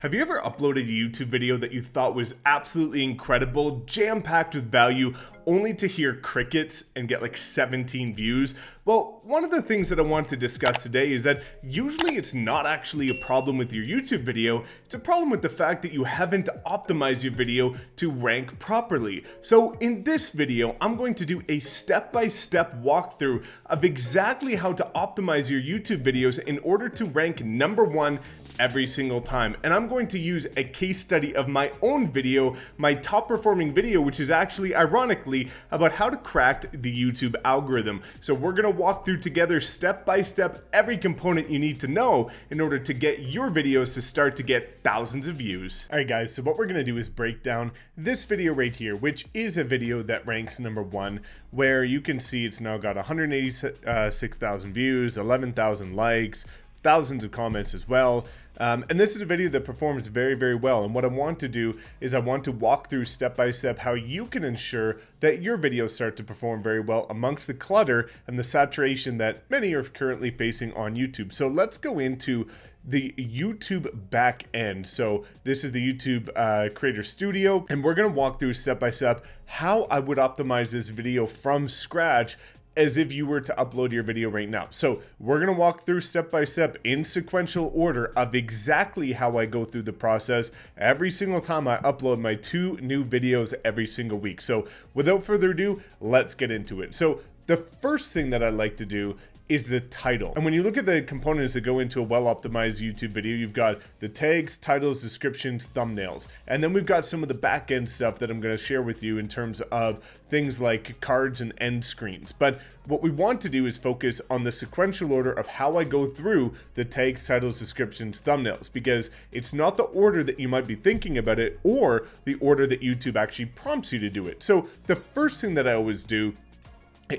Have you ever uploaded a YouTube video that you thought was absolutely incredible, jam-packed with value, only to hear crickets and get like 17 views? Well, one of the things that I want to discuss today is that usually it's not actually a problem with your YouTube video, it's a problem with the fact that you haven't optimized your video to rank properly. So in this video, I'm going to do a step-by-step walkthrough of exactly how to optimize your YouTube videos in order to rank #1 every single time. And I'm going to use a case study of my own video, my top performing video, which is actually ironically about how to crack the YouTube algorithm. So we're gonna walk through together step by step every component you need to know in order to get your videos to start to get thousands of views. All right guys, so what we're gonna do is break down this video right here, which is a video that ranks #1, where you can see it's now got 186,000 views, 11,000 likes, thousands of comments as well. And this is a video that performs very, very well. And what I want to do is I want to walk through step by step how you can ensure that your videos start to perform very well amongst the clutter and the saturation that many are currently facing on YouTube. So let's go into the YouTube back end. So this is the YouTube Creator Studio, and we're gonna walk through step by step how I would optimize this video from scratch as if you were to upload your video right now. So we're gonna walk through step by step in sequential order of exactly how I go through the process every single time I upload my 2 new videos every single week. So without further ado, let's get into it. So the first thing that I like to do is the title. And when you look at the components that go into a well-optimized YouTube video, you've got the tags, titles, descriptions, thumbnails. And then we've got some of the back-end stuff that I'm gonna share with you in terms of things like cards and end screens. But what we want to do is focus on the sequential order of how I go through the tags, titles, descriptions, thumbnails, because it's not the order that you might be thinking about it or the order that YouTube actually prompts you to do it. So the first thing that I always do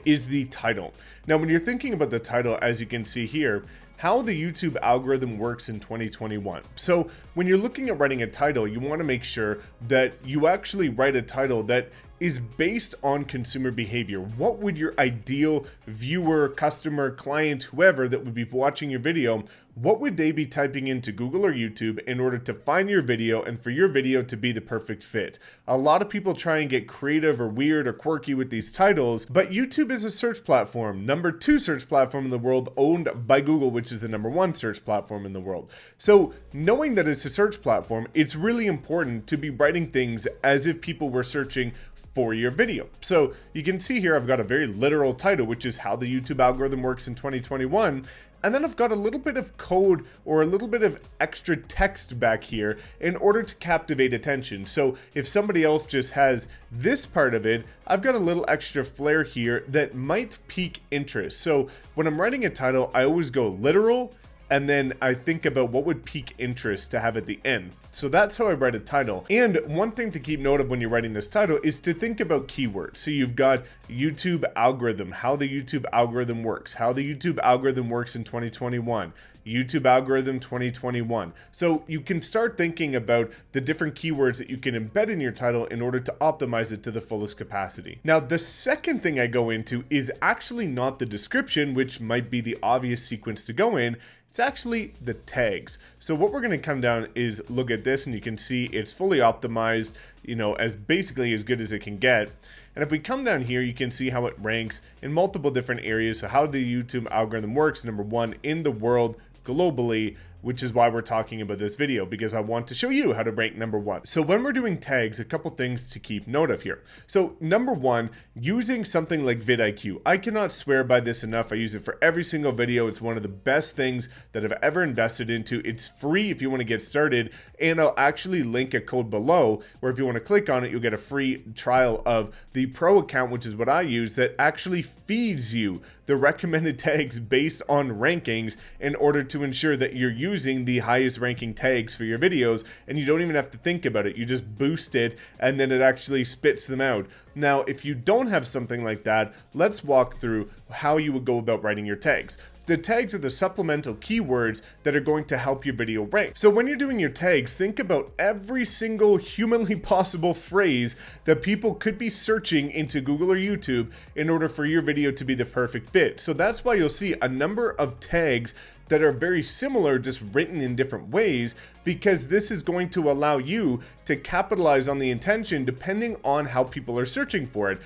is the title. Now, when you're thinking about the title, as you can see here, how the YouTube algorithm works in 2021. So when you're looking at writing a title, you want to make sure that you actually write a title that is based on consumer behavior. What would your ideal viewer, customer, client, whoever that would be watching your video, what would they be typing into Google or YouTube in order to find your video and for your video to be the perfect fit? A lot of people try and get creative or weird or quirky with these titles, but YouTube is a search platform, #2 search platform in the world, owned by Google, which is the #1 search platform in the world. So knowing that it's a search platform, it's really important to be writing things as if people were searching for your video. So you can see here I've got a very literal title, which is how the YouTube algorithm works in 2021. And then I've got a little bit of code or a little bit of extra text back here in order to captivate attention. So if somebody else just has this part of it, I've got a little extra flair here that might pique interest. So when I'm writing a title, I always go literal, and then I think about what would pique interest to have at the end. So that's how I write a title. And one thing to keep note of when you're writing this title is to think about keywords. So you've got YouTube algorithm, how the YouTube algorithm works, how the YouTube algorithm works in 2021, YouTube algorithm 2021. So you can start thinking about the different keywords that you can embed in your title in order to optimize it to the fullest capacity. Now, the second thing I go into is actually not the description, which might be the obvious sequence to go in. It's actually the tags. So what we're gonna come down is look at this, and you can see it's fully optimized, you know, as basically as good as it can get. And if we come down here, you can see how it ranks in multiple different areas. So how the YouTube algorithm works, #1 in the world globally, which is why we're talking about this video, because I want to show you how to rank #1. So when we're doing tags, a couple things to keep note of here. So #1, using something like vidIQ. I cannot swear by this enough. I use it for every single video. It's one of the best things that I've ever invested into. It's free if you want to get started, and I'll actually link a code below where if you want to click on it, you'll get a free trial of the pro account, which is what I use, that actually feeds you the recommended tags based on rankings in order to ensure that you're using the highest ranking tags for your videos, and you don't even have to think about it. You just boost it and then it actually spits them out. Now, if you don't have something like that, let's walk through how you would go about writing your tags. The tags are the supplemental keywords that are going to help your video rank. So when you're doing your tags, think about every single humanly possible phrase that people could be searching into Google or YouTube in order for your video to be the perfect fit. So that's why you'll see a number of tags that are very similar, just written in different ways, because this is going to allow you to capitalize on the intention depending on how people are searching for it.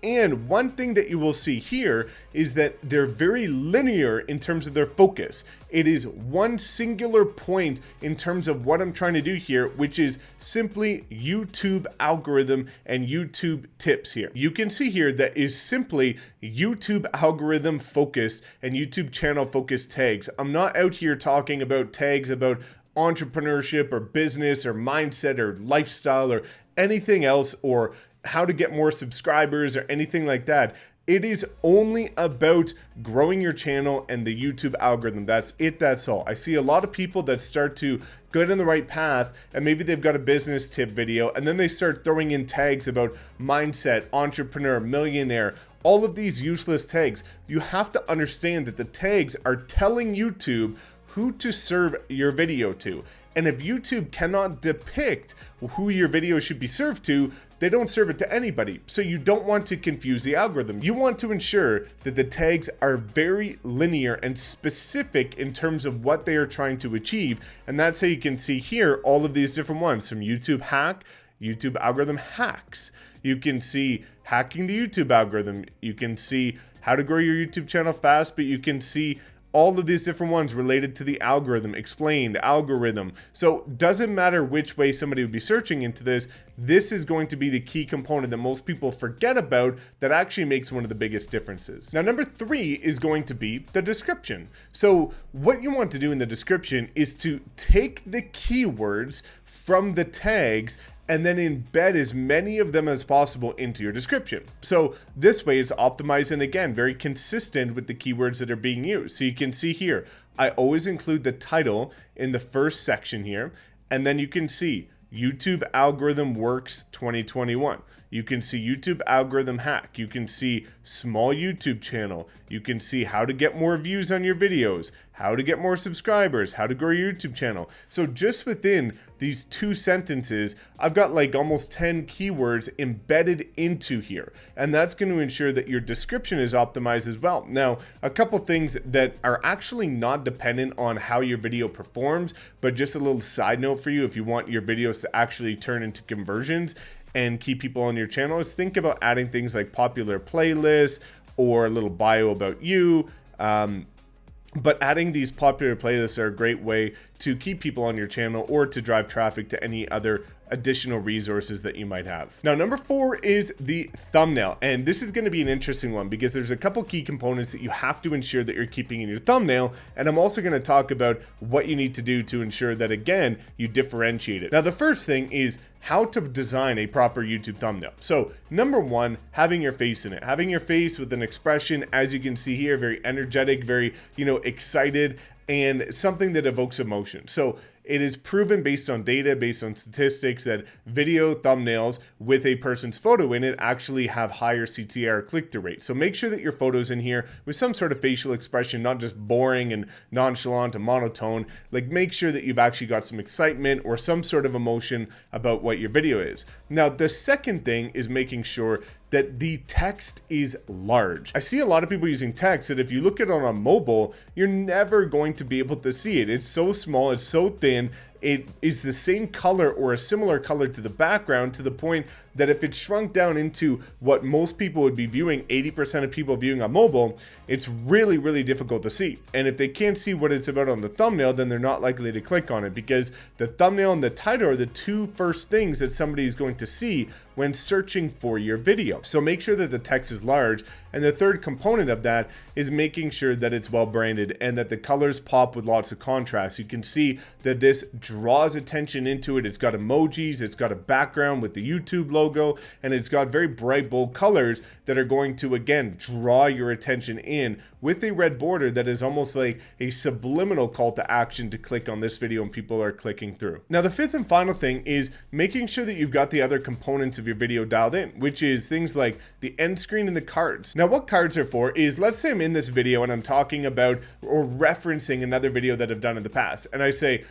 And one thing that you will see here is that they're very linear in terms of their focus. It is one singular point in terms of what I'm trying to do here, which is simply YouTube algorithm and YouTube tips here. You can see here that is simply YouTube algorithm focused and YouTube channel focused tags. I'm not out here talking about tags about entrepreneurship or business or mindset or lifestyle or anything else, or how to get more subscribers or anything like that. It is only about growing your channel and the YouTube algorithm. That's it, that's all. I see a lot of people that start to go down the right path, and maybe they've got a business tip video, and then they start throwing in tags about mindset, entrepreneur, millionaire, all of these useless tags. You have to understand that the tags are telling YouTube who to serve your video to. And if YouTube cannot depict who your video should be served to, they don't serve it to anybody. So you don't want to confuse the algorithm. You want to ensure that the tags are very linear and specific in terms of what they are trying to achieve. And that's how you can see here all of these different ones, from YouTube hack, YouTube algorithm hacks. You can see hacking the YouTube algorithm. You can see how to grow your YouTube channel fast, but you can see all of these different ones related to the algorithm, explained algorithm. So doesn't matter which way somebody would be searching into this, this is going to be the key component that most people forget about that actually makes one of the biggest differences. Now, number 3 is going to be the description. So what you want to do in the description is to take the keywords from the tags and then embed as many of them as possible into your description. So this way it's optimized and, again, very consistent with the keywords that are being used. So you can see here, I always include the title in the first section here, and then you can see YouTube algorithm works 2021. You can see YouTube algorithm hack. You can see small YouTube channel. You can see how to get more views on your videos, how to get more subscribers, how to grow your YouTube channel. So just within these 2 sentences, I've got like almost 10 keywords embedded into here. And that's going to ensure that your description is optimized as well. Now, a couple things that are actually not dependent on how your video performs, but just a little side note for you if you want your videos to actually turn into conversions and keep people on your channel, is think about adding things like popular playlists or a little bio about you. But adding these popular playlists are a great way to keep people on your channel or to drive traffic to any other additional resources that you might have. Now, number 4 is the thumbnail. And this is going to be an interesting one because there's a couple key components that you have to ensure that you're keeping in your thumbnail. And I'm also going to talk about what you need to do to ensure that, again, you differentiate it. Now, the first thing is how to design a proper YouTube thumbnail. So number 1, having your face in it, having your face with an expression, as you can see here, very energetic, very, excited, and something that evokes emotion. So it is proven based on data, based on statistics, that video thumbnails with a person's photo in it actually have higher CTR click-through rate. So make sure that your photo's in here with some sort of facial expression, not just boring and nonchalant and monotone. Like, make sure that you've actually got some excitement or some sort of emotion about what your video is. Now, the second thing is making sure that the text is large. I see a lot of people using text that if you look at it on a mobile, you're never going to be able to see it. It's so small, it's so thin, it is the same color or a similar color to the background, to the point that if it's shrunk down into what most people would be viewing, 80% of people viewing on mobile, it's really, really difficult to see. And if they can't see what it's about on the thumbnail, then they're not likely to click on it, because the thumbnail and the title are the 2 first things that somebody is going to see when searching for your video. So make sure that the text is large. And the third component of that is making sure that it's well branded and that the colors pop with lots of contrast. You can see that this draws attention into it. It's got emojis, it's got a background with the YouTube logo, and it's got very bright, bold colors that are going to, again, draw your attention in, with a red border that is almost like a subliminal call to action to click on this video, and people are clicking through. Now, the 5th and final thing is making sure that you've got the other components of your video dialed in, which is things like the end screen and the cards. Now, what cards are for is, let's say I'm in this video and I'm talking about or referencing another video that I've done in the past, and I say,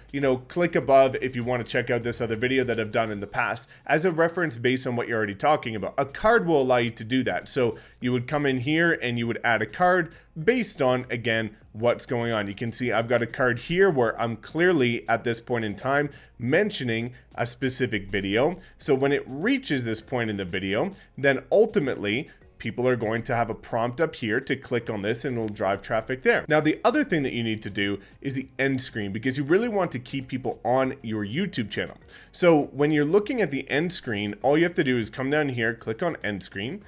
click above if you want to check out this other video that I've done in the past as a reference based on what you're already talking about. A card will allow you to do that. So you would come in here and you would add a card based on, again, what's going on. You can see I've got a card here where I'm clearly at this point in time mentioning a specific video. So when it reaches this point in the video, then ultimately people are going to have a prompt up here to click on this and it'll drive traffic there. Now, the other thing that you need to do is the end screen, because you really want to keep people on your YouTube channel. So when you're looking at the end screen, all you have to do is come down here, click on end screen,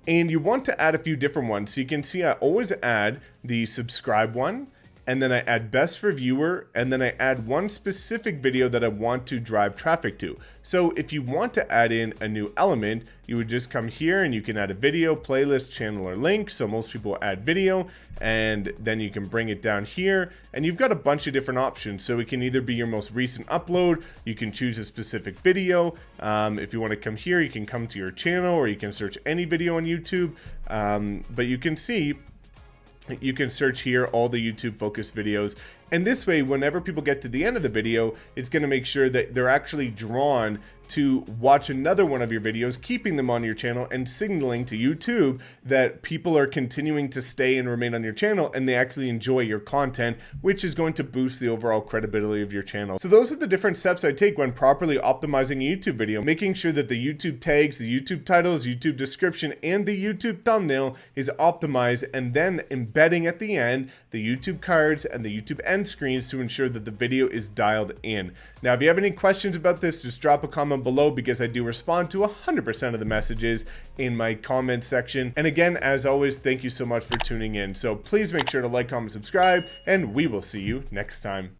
and you want to add a few different ones. So you can see I always add the subscribe one, and then I add best for viewer, and then I add one specific video that I want to drive traffic to. So if you want to add in a new element, you would just come here and you can add a video, playlist, channel, or link. So most people add video, and then you can bring it down here, and you've got a bunch of different options. So it can either be your most recent upload, you can choose a specific video. If you want to come here, you can come to your channel, or you can search any video on YouTube. But you can see, you can search here all the YouTube focused videos, and this way whenever people get to the end of the video, it's going to make sure that they're actually drawn to watch another one of your videos, keeping them on your channel and signaling to YouTube that people are continuing to stay and remain on your channel and they actually enjoy your content, which is going to boost the overall credibility of your channel. So those are the different steps I take when properly optimizing a YouTube video, making sure that the YouTube tags, the YouTube titles, YouTube description, and the YouTube thumbnail is optimized, and then embedding at the end the YouTube cards and the YouTube end screens to ensure that the video is dialed in. Now, if you have any questions about this, just drop a comment below, because I do respond to 100% of the messages in my comment section. And again, as always, thank you so much for tuning in. So please make sure to like, comment, subscribe, and we will see you next time.